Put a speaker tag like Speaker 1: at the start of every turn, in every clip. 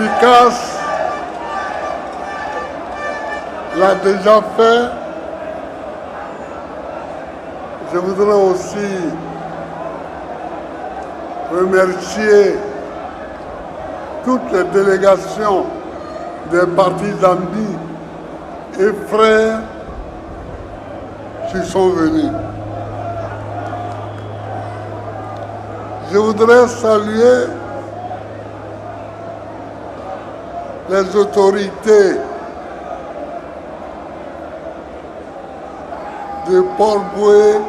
Speaker 1: Picasse l'a déjà fait. Je voudrais aussi remercier toutes les délégations des partis amis et frères qui sont venus. Je voudrais saluer les autorités de Port-Boué,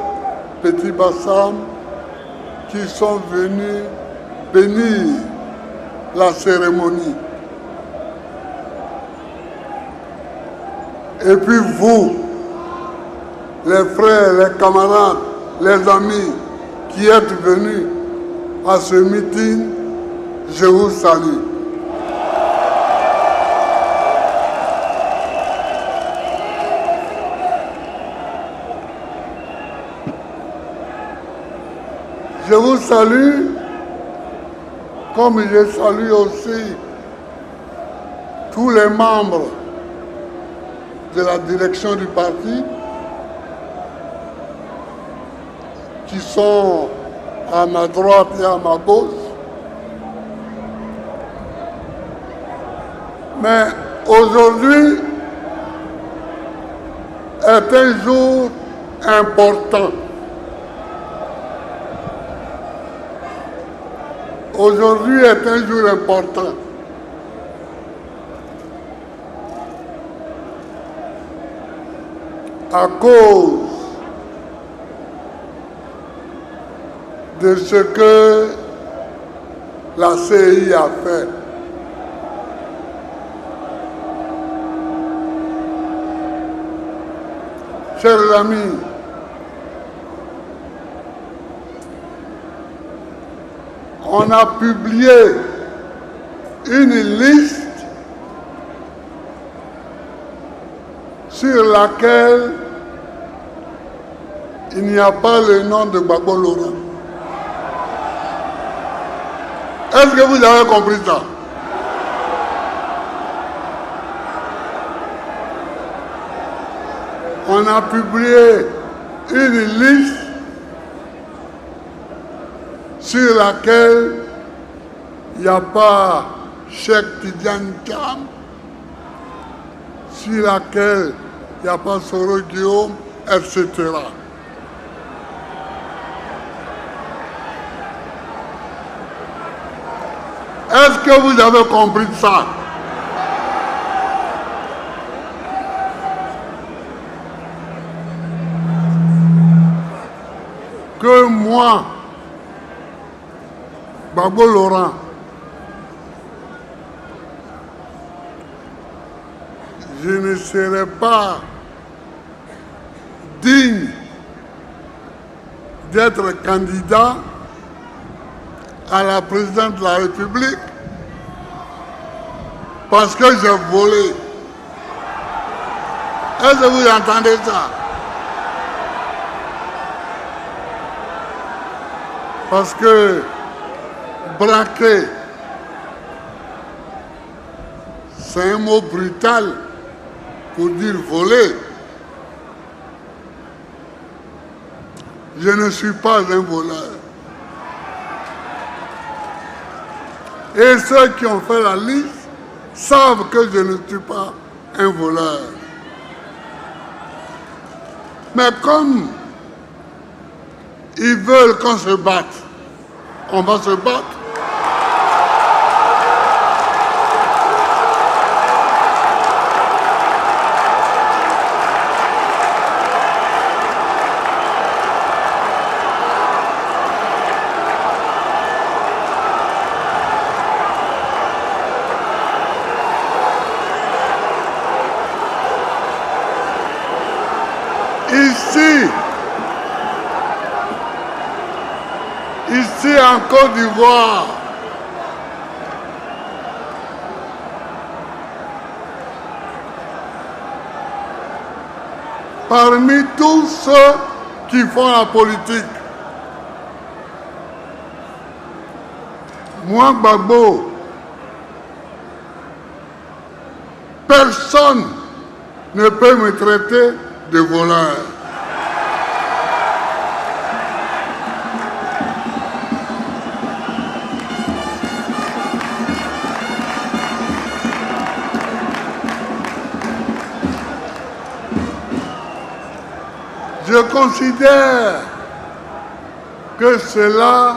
Speaker 1: Petit Bassam, qui sont venus bénir la cérémonie. Et puis vous, les frères, les camarades, les amis qui êtes venus à ce meeting, je vous salue. Je vous salue comme je salue aussi tous les membres de la direction du parti qui sont à ma droite et à ma gauche. Mais aujourd'hui est un jour important. Aujourd'hui est un jour important. À cause de ce que la CI a fait. Chers amis, on a publié une liste sur laquelle il n'y a pas le nom de Gbagbo Laurent. Est-ce que vous avez compris ça? On a publié une liste sur laquelle il n'y a pas Cheikh Tidiane Thiam, sur laquelle il n'y a pas Soro Guillaume, etc. Est-ce que vous avez compris ça? Que moi, Gbagbo Laurent, je ne serai pas digne d'être candidat à la présidence de la République parce que j'ai volé. Est-ce que vous entendez ça? Parce que braquer, c'est un mot brutal pour dire voler. Je ne suis pas un voleur. Et ceux qui ont fait la liste savent que je ne suis pas un voleur. Mais comme ils veulent qu'on se batte, on va se battre. Ici en Côte d'Ivoire, parmi tous ceux qui font la politique, moi, Gbagbo, personne ne peut me traiter de voleur. Je considère que cela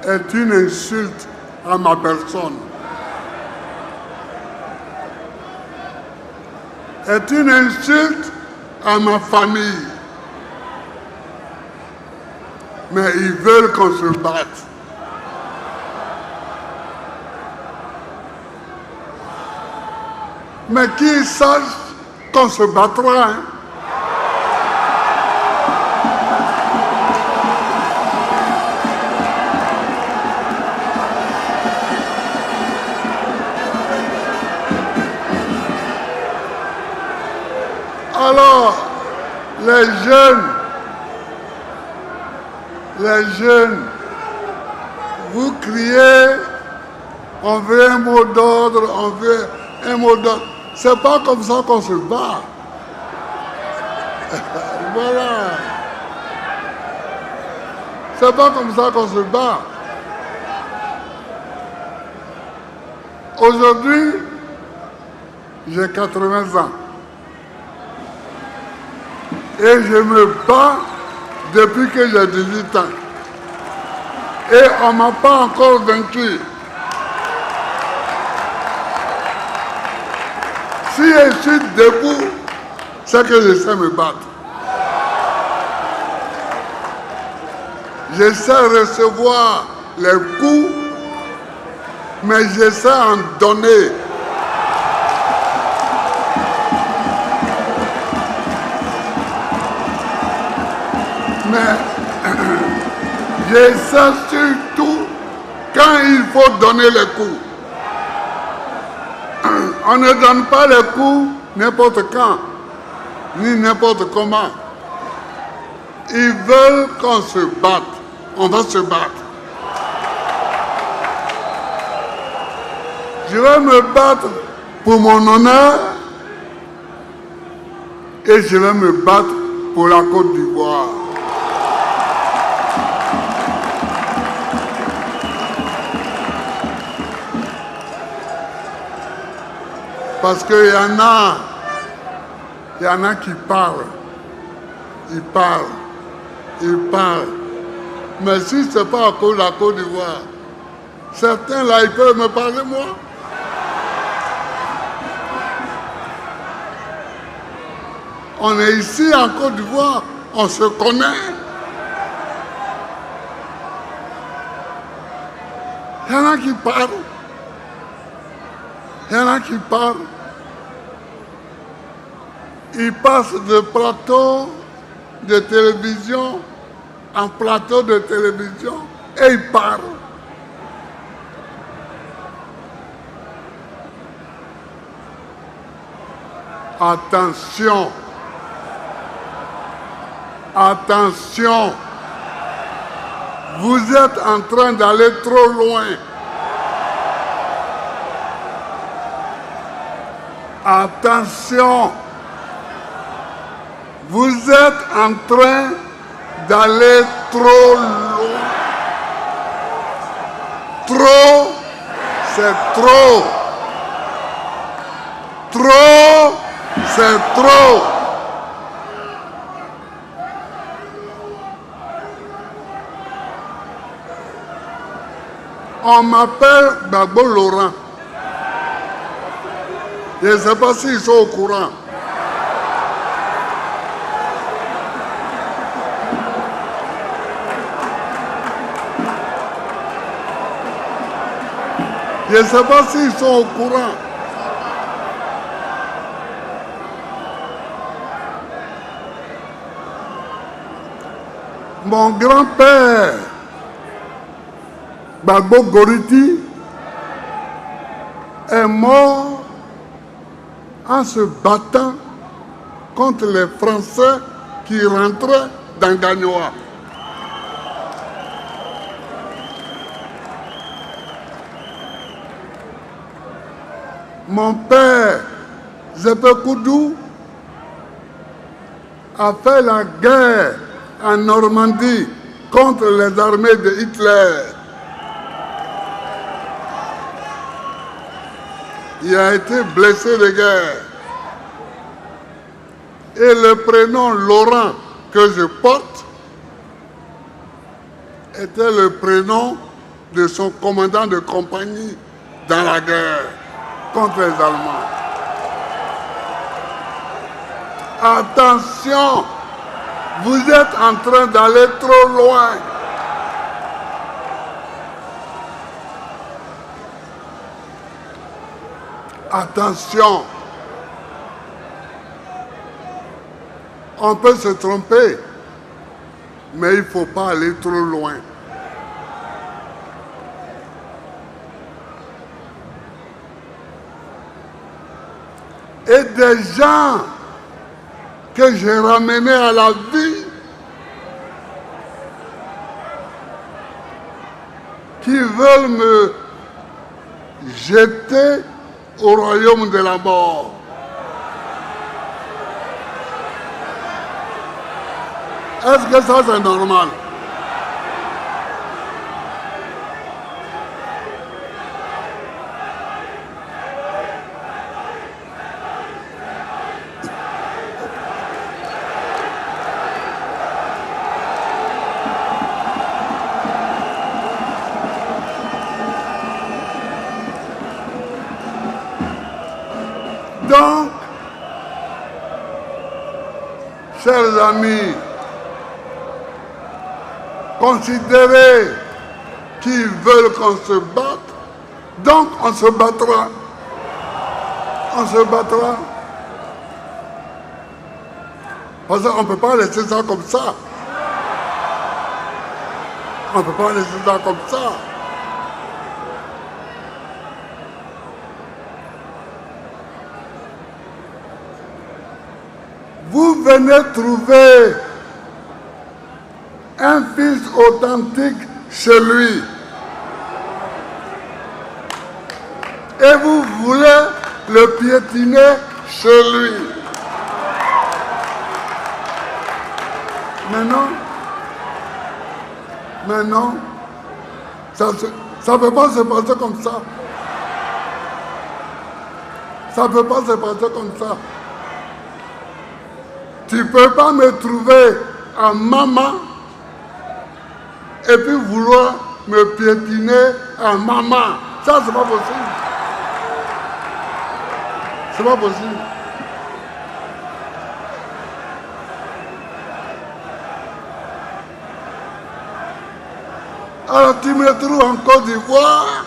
Speaker 1: est une insulte à ma personne. Est une insulte à ma famille. Mais ils veulent qu'on se batte. Mais qu'ils sachent qu'on se battra. Hein? Alors, les jeunes, vous criez, on veut un mot d'ordre, on veut un mot d'ordre. C'est pas comme ça qu'on se bat. Voilà. C'est pas comme ça qu'on se bat. Aujourd'hui, j'ai 80 ans. Et je me bats depuis que j'ai 18 ans. Et on ne m'a pas encore vaincu. Si je suis debout, c'est que je sais me battre. Je sais recevoir les coups, mais je sais en donner. Mais je sais surtout quand il faut donner les coups. On ne donne pas les coups n'importe quand, ni n'importe comment. Ils veulent qu'on se batte. On va se battre. Je vais me battre pour mon honneur et je vais me battre pour la Côte d'Ivoire. Parce qu'il y en a qui parlent. Ils parlent. Mais si ce n'est pas à cause de la Côte d'Ivoire, certains là, ils peuvent me parler moi. On est ici en Côte d'Ivoire, on se connaît. Il y en a qui parlent. Il y en a qui parlent. Ils passent de plateau de télévision en plateau de télévision et ils parlent. Attention. Attention. Vous êtes en train d'aller trop loin. Attention. Vous êtes en train d'aller trop loin. Trop, c'est trop. Trop, c'est trop. On m'appelle Gbagbo Laurent. Je ne sais pas s'ils sont au courant. Je ne sais pas s'ils sont au courant. Mon grand-père, Gbagbo Goriti, est mort en se battant contre les Français qui rentraient dans Gagnoa. Mon père, Zépé Koudou a fait la guerre en Normandie contre les armées de Hitler. Il a été blessé de guerre. Et le prénom Laurent que je porte était le prénom de son commandant de compagnie dans la guerre contre les Allemands. Attention, vous êtes en train d'aller trop loin. Attention. On peut se tromper, mais il ne faut pas aller trop loin. Et des gens que j'ai ramenés à la vie, qui veulent me jeter au royaume de la mort. Est-ce que ça c'est normal? Donc, chers amis, considérez qu'ils veulent qu'on se batte, donc on se battra. On se battra. Parce qu'on ne peut pas laisser ça comme ça. On ne peut pas laisser ça comme ça. Vous venez trouver un fils authentique chez lui. Et vous voulez le piétiner chez lui. Mais non, ça ne peut pas se passer comme ça. Ça ne peut pas se passer comme ça. Tu ne peux pas me trouver en maman et puis vouloir me piétiner en maman. Ça, c'est pas possible. C'est pas possible. Alors tu me trouves en Côte d'Ivoire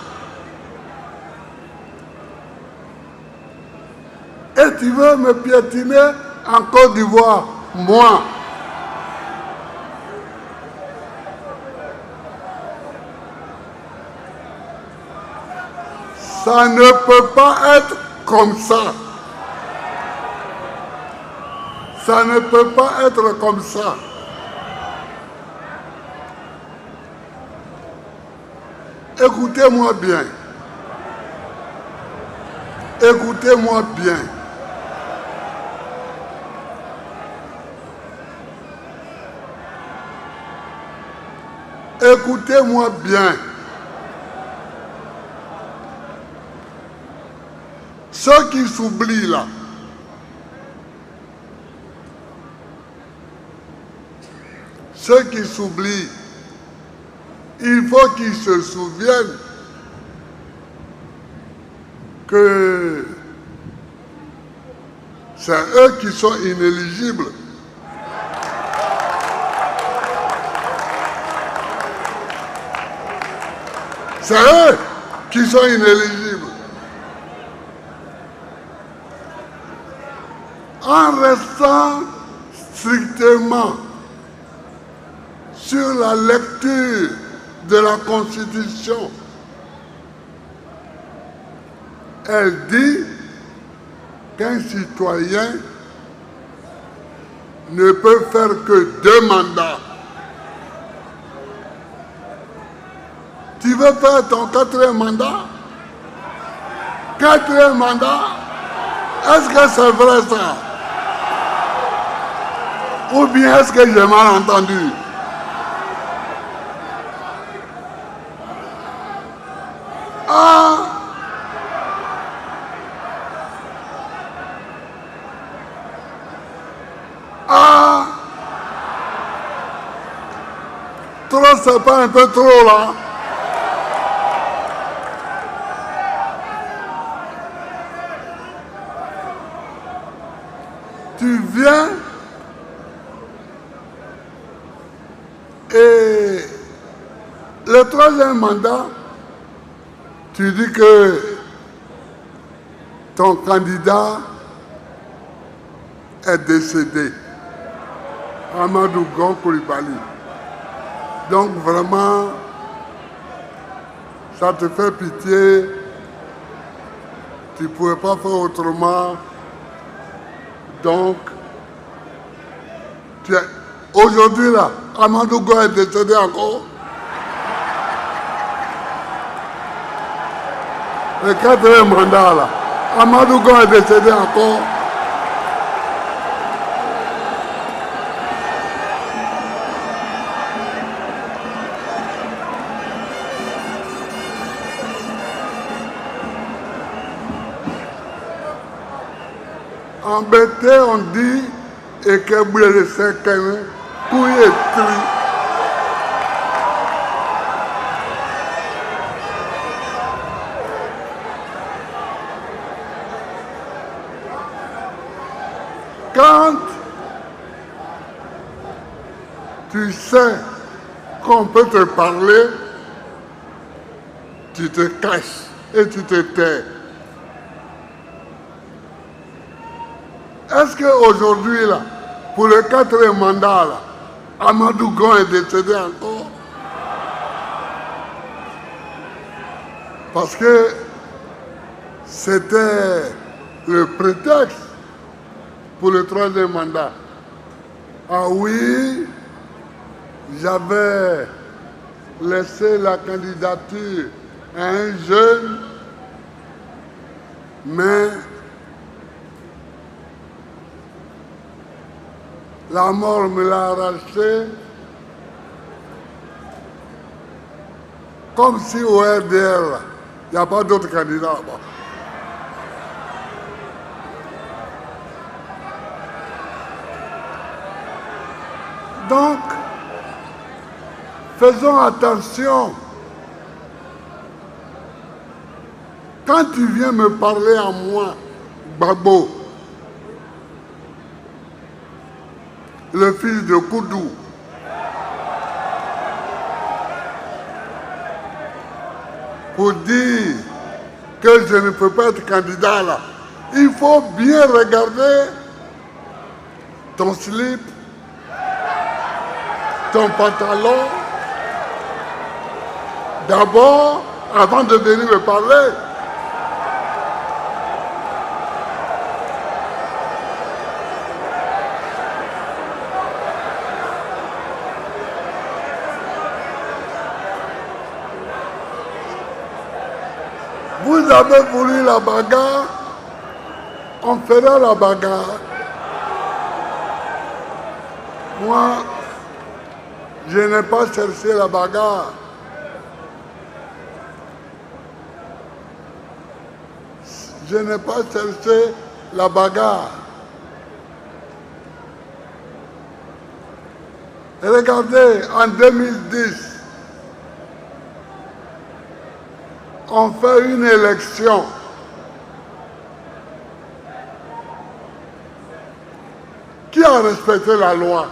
Speaker 1: et tu veux me piétiner en Côte d'Ivoire, moi. Ça ne peut pas être comme ça. Ça ne peut pas être comme ça. Écoutez-moi bien. Écoutez-moi bien. Écoutez-moi bien. Ceux qui s'oublient là, ceux qui s'oublient, il faut qu'ils se souviennent que c'est eux qui sont inéligibles. C'est eux qui sont inéligibles. En restant strictement sur la lecture de la Constitution, elle dit qu'un citoyen ne peut faire que 2 mandats. Tu veux faire ton 4e mandat? 4e mandat? Est-ce que c'est vrai ça? Ou bien est-ce que j'ai mal entendu? Ah! Ah! Trop, c'est pas un peu trop là? Tu viens et le troisième mandat, tu dis que ton candidat est décédé, Amadou Gon Coulibaly. Donc vraiment, ça te fait pitié, tu ne pouvais pas faire autrement. Donc, aujourd'hui là, Amadou Gon est décédé encore. Le quatrième mandat là, Amadou Gon est décédé encore. Embêté, on dit, et que vous le laissez quelqu'un, couille et tri. Quand tu sais qu'on peut te parler, tu te caches et tu te tais. Est-ce qu'aujourd'hui, là, pour le quatrième mandat, là, Amadou Gon est décédé encore? Parce que c'était le prétexte pour le troisième mandat. Ah oui, j'avais laissé la candidature à un jeune, mais la mort me l'a arraché, comme si au RDR, il n'y a pas d'autres candidats là-bas. Donc, faisons attention. Quand tu viens me parler à moi, Gbagbo, le fils de Koudou, pour dire que je ne peux pas être candidat là, il faut bien regarder ton slip, ton pantalon, d'abord, avant de venir me parler. Vous avez voulu la bagarre, on fera la bagarre. Moi, je n'ai pas cherché la bagarre. Je n'ai pas cherché la bagarre. Regardez, en 2010, on fait une élection. Qui a respecté la loi?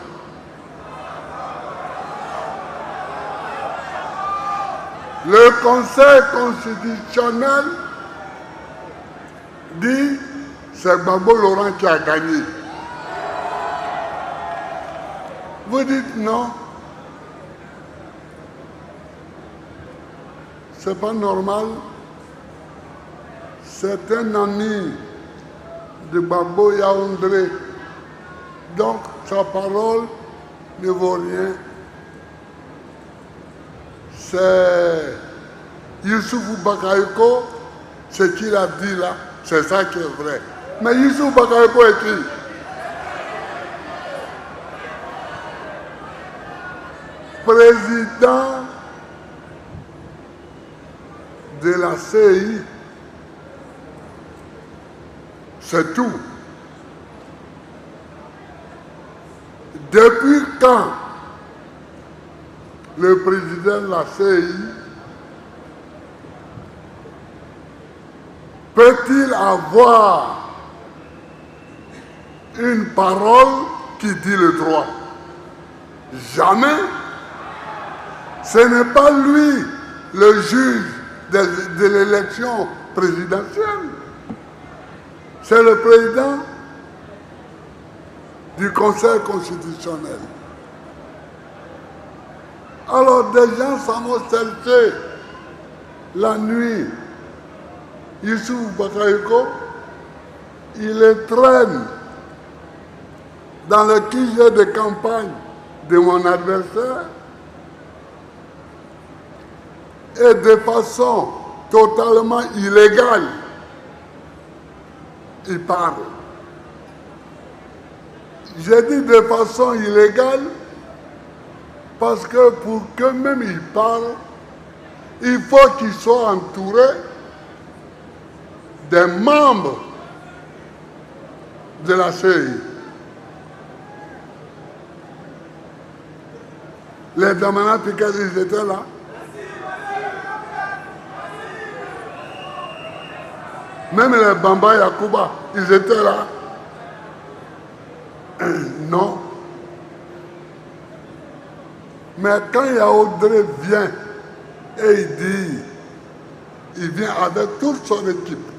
Speaker 1: Le Conseil constitutionnel dit c'est Gbagbo Laurent qui a gagné. Vous dites non. C'est pas normal. C'est un ami de Gbagbo Yaoundé. Donc sa parole ne vaut rien. C'est Youssoufou Bakayoko, ce qu'il a dit là, c'est ça qui est vrai. Mais Youssou Bakayoko est qui? Président de la CI. C'est tout. Depuis quand le président de la CI peut-il avoir une parole qui dit le droit? Jamais. Ce n'est pas lui le juge de l'élection présidentielle. C'est le président du Conseil constitutionnel. Alors des gens s'en vont chercher la nuit. Youssou Bakayoko, il les traîne dans le QG de campagne de mon adversaire et de façon totalement illégale, il parle. J'ai dit de façon illégale parce que pour que même il parle, il faut qu'il soit entouré des membres de la CI. Les Damana Piquet, ils étaient là. Même les Bamba Yakuba, ils étaient là. Non. Mais quand Yaoundé vient et il vient avec toute son équipe,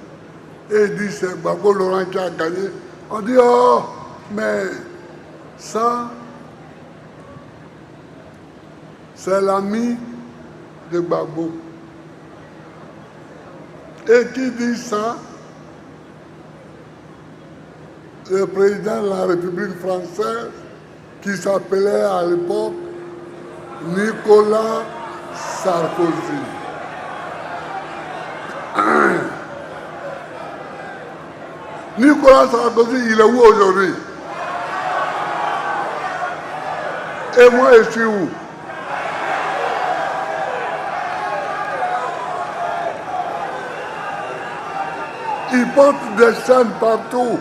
Speaker 1: et il dit c'est Gbagbo Laurent qui a gagné, on dit oh, mais ça, c'est l'ami de Gbagbo. Et qui dit ça? Le président de la République française, qui s'appelait à l'époque Nicolas Sarkozy. Nicolas Sarkozy, il est où aujourd'hui? Et moi, je suis où? Il porte des chaînes partout.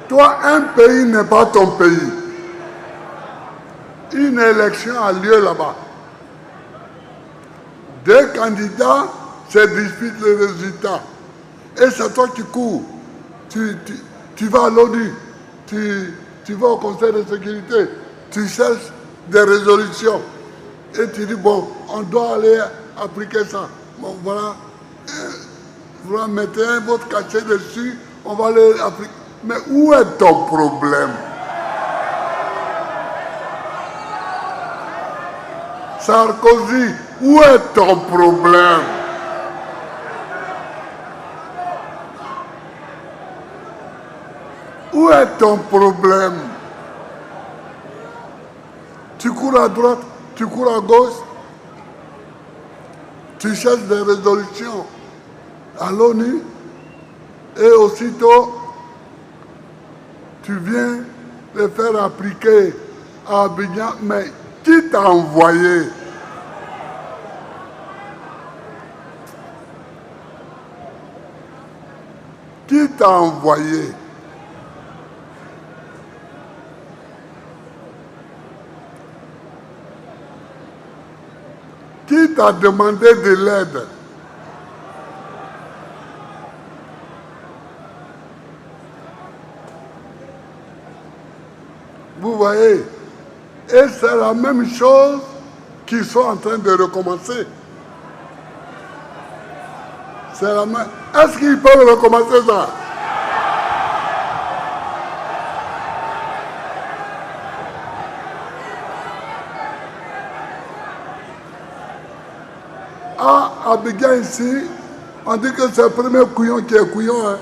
Speaker 1: Toi, un pays n'est pas ton pays. Une élection a lieu là-bas. Deux candidats se disputent les résultats. Et c'est toi qui cours. Tu vas à l'ONU, tu vas au Conseil de sécurité, tu cherches des résolutions. Et tu dis, bon, on doit aller appliquer ça. Bon, voilà. Vous mettez votre cachet dessus, on va aller appliquer. Mais où est ton problème? Sarkozy, où est ton problème? Où est ton problème? Tu cours à droite, tu cours à gauche, tu cherches des résolutions à l'ONU et aussitôt tu viens les faire appliquer à Abidjan, mais qui t'a envoyé? Qui t'a envoyé? Qui t'a demandé de l'aide? Vous voyez? Et c'est la même chose qu'ils sont en train de recommencer. C'est la même. Est-ce qu'ils peuvent recommencer ça? À Abidjan ici, on dit que c'est le premier couillon qui est couillon. Hein.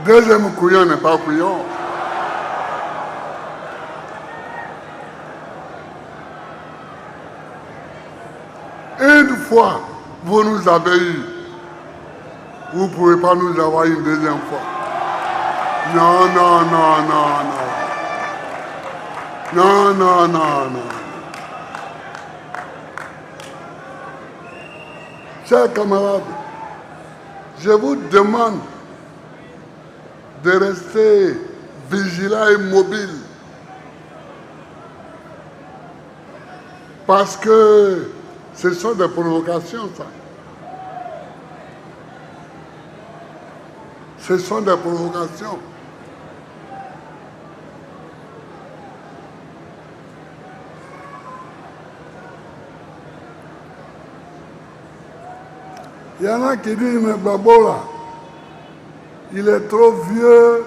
Speaker 1: Deuxième couillon n'est pas couillon. Une fois, vous nous avez eu. Vous ne pouvez pas nous avoir une deuxième fois. Non, non, non, non, non. Non, non, non, non. Chers camarades, je vous demande de rester vigilants et mobiles. Parce que ce sont des provocations, ça. Ce sont des provocations. Il y en a qui disent, mais Babo là, il est trop vieux,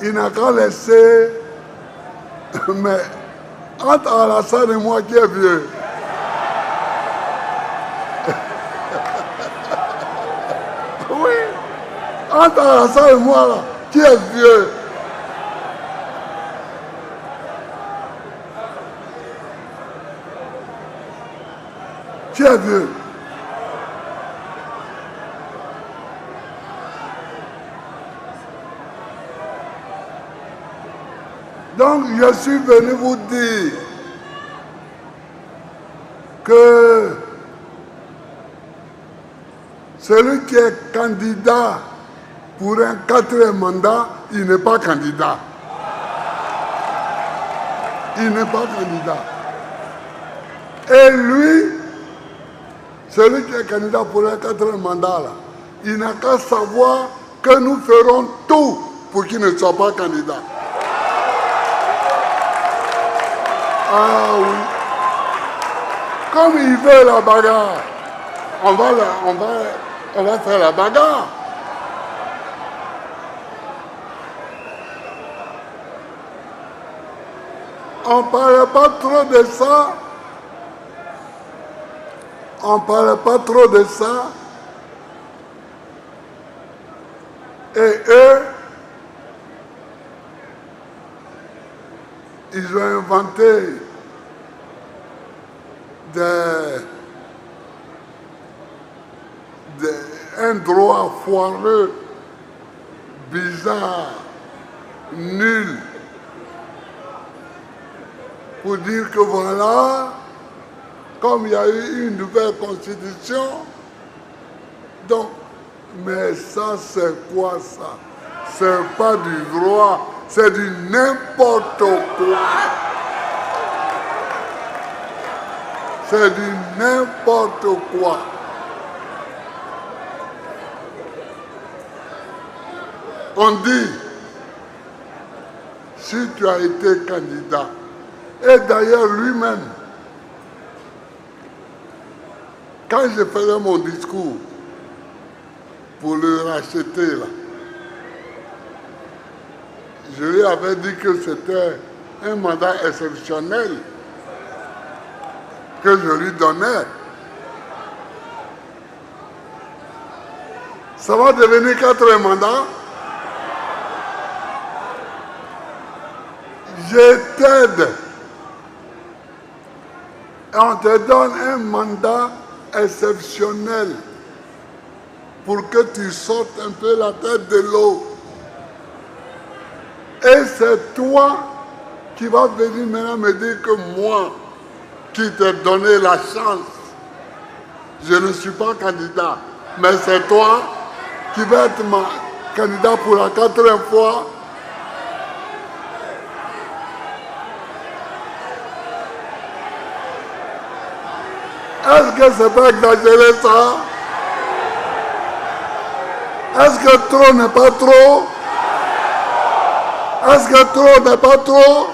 Speaker 1: il n'a qu'à laisser, mais entre Alassane et moi qui est vieux. Oui, entre Alassane et moi là, qui est vieux. Qui est vieux. Donc, je suis venu vous dire que celui qui est candidat pour un 4e mandat, il n'est pas candidat. Il n'est pas candidat. Et lui, celui qui est candidat pour un 4e mandat, là, il n'a qu'à savoir que nous ferons tout pour qu'il ne soit pas candidat. Ah oui. Comme il veut la bagarre, on va faire la bagarre. On ne parle pas trop de ça. On ne parle pas trop de ça. Et eux, ils ont inventé un droit foireux, bizarre, nul, pour dire que voilà, comme il y a eu une nouvelle constitution, donc, mais ça c'est quoi ça? C'est pas du droit, c'est du n'importe quoi. C'est du n'importe quoi. On dit, si tu as été candidat, et d'ailleurs lui-même, quand je faisais mon discours pour le racheter là, je lui avais dit que c'était un mandat exceptionnel que je lui donnais. Ça va devenir 4 mandats. Je t'aide. Et on te donne un mandat exceptionnel pour que tu sortes un peu la tête de l'eau. Et c'est toi qui vas venir maintenant me dire que moi, qui t'ai donné la chance, je ne suis pas candidat, mais c'est toi qui vas être candidat pour la 4e fois. Est-ce que c'est pas exagéré ça? Est-ce que trop n'est pas trop? Est-ce que trop n'est pas trop?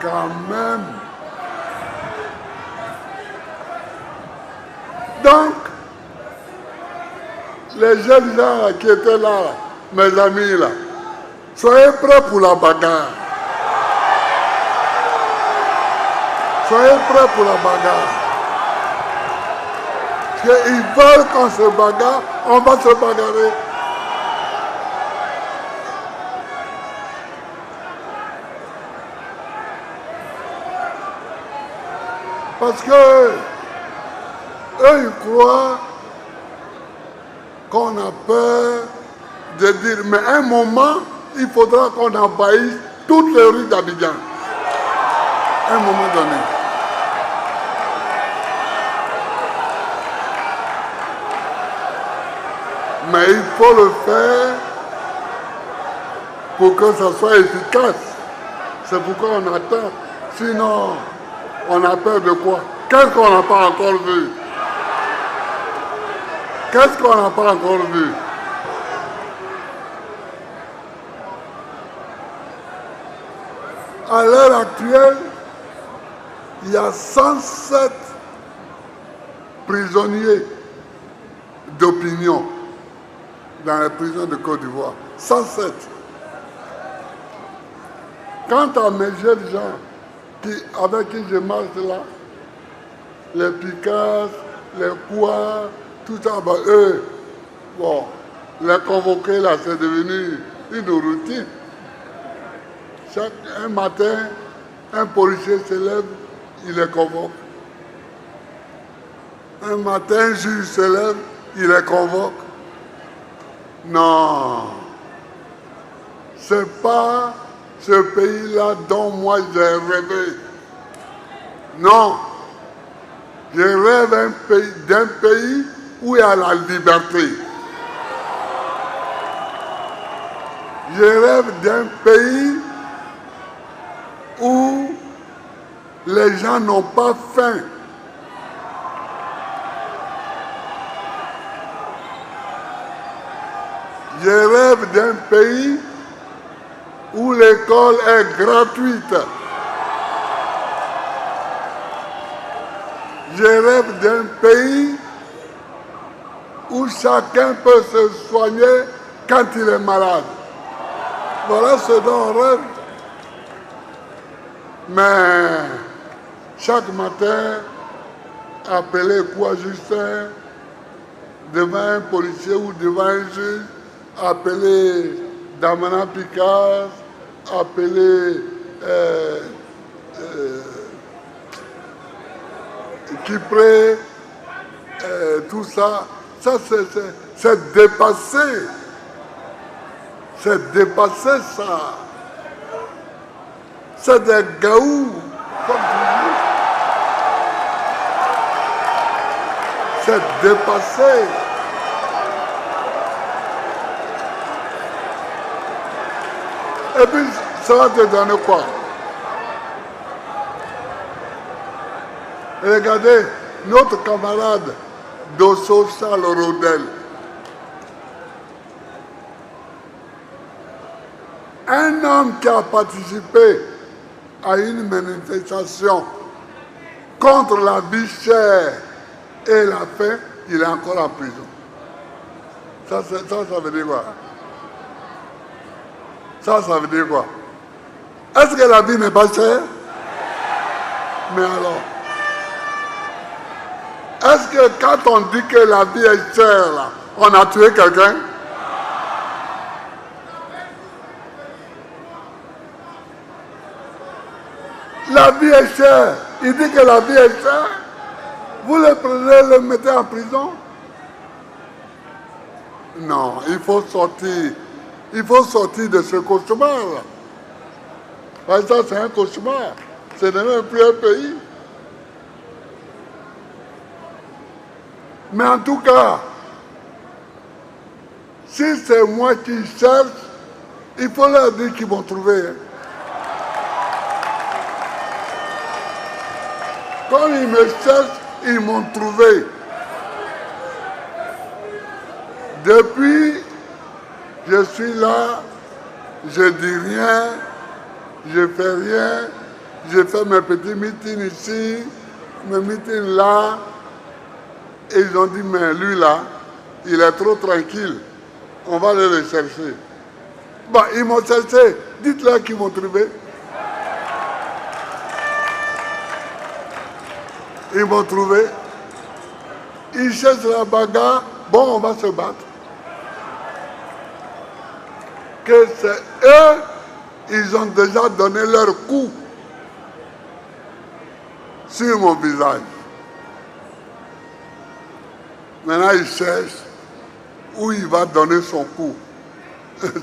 Speaker 1: Quand même. Donc, les jeunes gens qui étaient là, mes amis là, soyez prêts pour la bagarre. Soyez prêts pour la bagarre. Parce qu'ils veulent qu'on se bagarre, on va se bagarrer. Parce que eux, ils croient qu'on a peur de dire, mais à un moment, il faudra qu'on envahisse toutes les rues d'Abidjan. À un moment donné. Mais il faut le faire pour que ça soit efficace. C'est pourquoi on attend. Sinon, on a peur de quoi? Qu'est-ce qu'on n'a pas encore vu? Qu'est-ce qu'on n'a pas encore vu? À l'heure actuelle, il y a 107 prisonniers d'opinion dans les prisons de Côte d'Ivoire. 107. Quant à mes jeunes gens avec qui je marche là, les Picasso, les Poids, tout ça, ben eux, bon, les convoquer là, c'est devenu une routine. Un matin, un policier se lève, il les convoque. Un matin, un juge se lève, il les convoque. Non, c'est pas ce pays-là dont moi j'ai rêvé. Non, je rêve d'un pays où il y a la liberté. Je rêve d'un pays où les gens n'ont pas faim. Je rêve d'un pays où l'école est gratuite. Je rêve d'un pays où chacun peut se soigner quand il est malade. Voilà ce dont on rêve. Mais chaque matin, appeler quoi Justin devant un policier ou devant un juge, appeler Damana Picasso, appeler Kipré, tout ça, c'est dépassé. C'est dépassé ça. C'est des gaous, comme tu dis. C'est dépassé. Et puis, ça va te donner quoi? Regardez, notre camarade Dosso Charles Rodel. Un homme qui a participé à une manifestation contre la vie chère et la faim, il est encore en prison. Ça veut dire quoi? Ça veut dire quoi? Est-ce que la vie n'est pas chère? Mais alors, est-ce que quand on dit que la vie est chère, là, on a tué quelqu'un? La vie est chère. Il dit que la vie est chère. Vous le prenez, le mettez en prison? Non, il faut sortir. Il faut sortir de ce cauchemar-là. Parce que ça, c'est un cauchemar. Ce n'est même plus un pays. Mais en tout cas, si c'est moi qui cherche, il faut leur dire qu'ils vont trouver. Quand ils me cherchent, ils m'ont trouvé. Depuis, je suis là, je dis rien, je fais rien, je fais mes petits meetings ici, mes meetings là. Et ils ont dit, mais lui là, il est trop tranquille, on va aller le chercher. Bon, ils m'ont cherché, dites-leur qu'ils m'ont trouvé. Ils m'ont trouvé. Ils cherchent la bagarre, bon, on va se battre. Que c'est eux, ils ont déjà donné leur coup. sur mon visage. Maintenant, il cherche où il va donner son coup.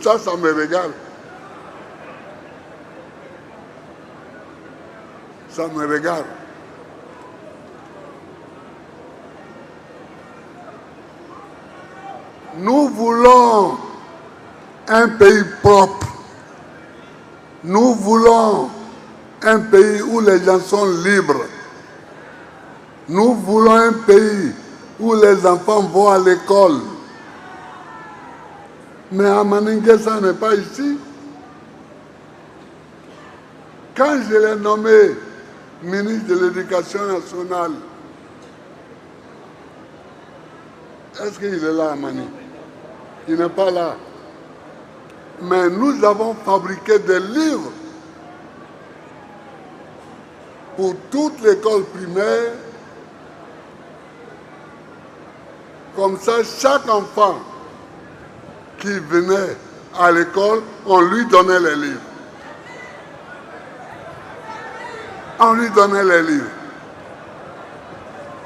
Speaker 1: Ça me régale. Ça me régale. Nous voulons un pays propre. Nous voulons un pays où les gens sont libres. Nous voulons un pays où les enfants vont à l'école. Mais Amaningue, ça n'est pas ici. Quand je l'ai nommé ministre de l'Éducation nationale, est-ce qu'il est là, Amani? Il n'est pas là. Mais nous avons fabriqué des livres pour toute l'école primaire. Comme ça, chaque enfant qui venait à l'école, on lui donnait les livres. On lui donnait les livres.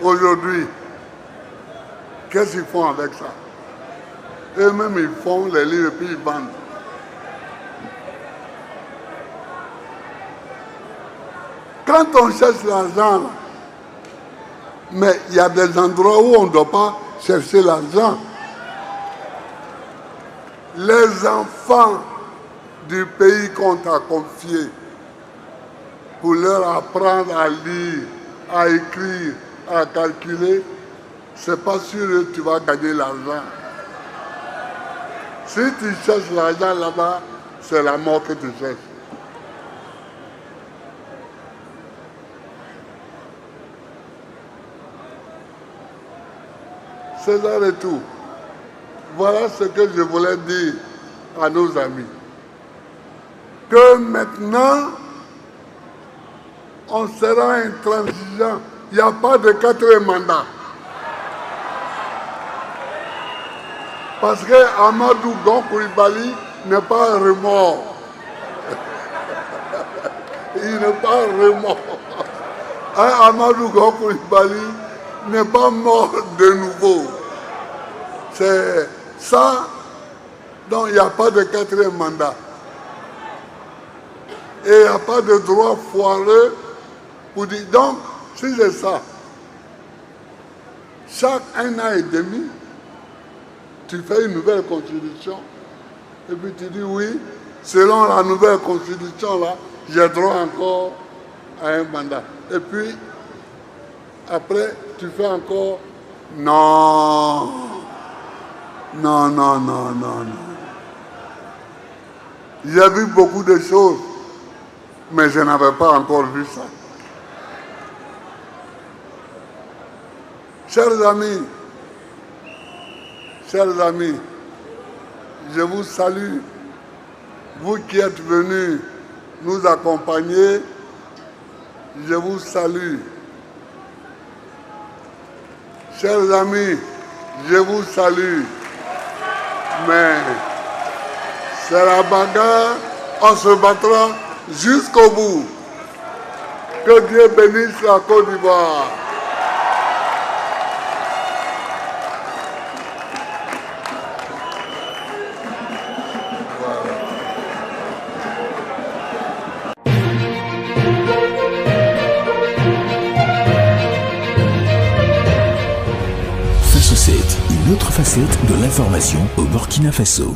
Speaker 1: Aujourd'hui, qu'est-ce qu'ils font avec ça? Eux-mêmes, ils font les livres et puis ils vendent. Quand on cherche l'argent, mais il y a des endroits où on ne doit pas chercher l'argent. Les enfants du pays qu'on t'a confié pour leur apprendre à lire, à écrire, à calculer, c'est pas sûr que tu vas gagner l'argent. Si tu cherches l'argent là-bas, c'est la mort que tu cherches. C'est ça le tout. Voilà ce que je voulais dire à nos amis. Que maintenant, on sera intransigeant. Il n'y a pas de 4e mandat. Parce que Amadou Gon Coulibaly n'est pas remords. Il n'est pas remords. Amadou Gon Coulibaly n'est pas mort de nouveau. C'est ça, donc il n'y a pas de 4e mandat. Et il n'y a pas de droit foireux pour dire. Donc, si c'est ça, chaque 1 an et demi, tu fais une nouvelle constitution, et puis tu dis oui, selon la nouvelle constitution là, j'ai droit encore à un mandat. Et puis, après, tu fais encore non. Non, non, non, non, non. J'ai vu beaucoup de choses, mais je n'avais pas encore vu ça. Chers amis, je vous salue. Vous qui êtes venus nous accompagner, je vous salue. Chers amis, je vous salue. Mais c'est la bagarre, on se battra jusqu'au bout. Que Dieu bénisse la Côte d'Ivoire.
Speaker 2: Une autre facette de l'information au Burkina Faso.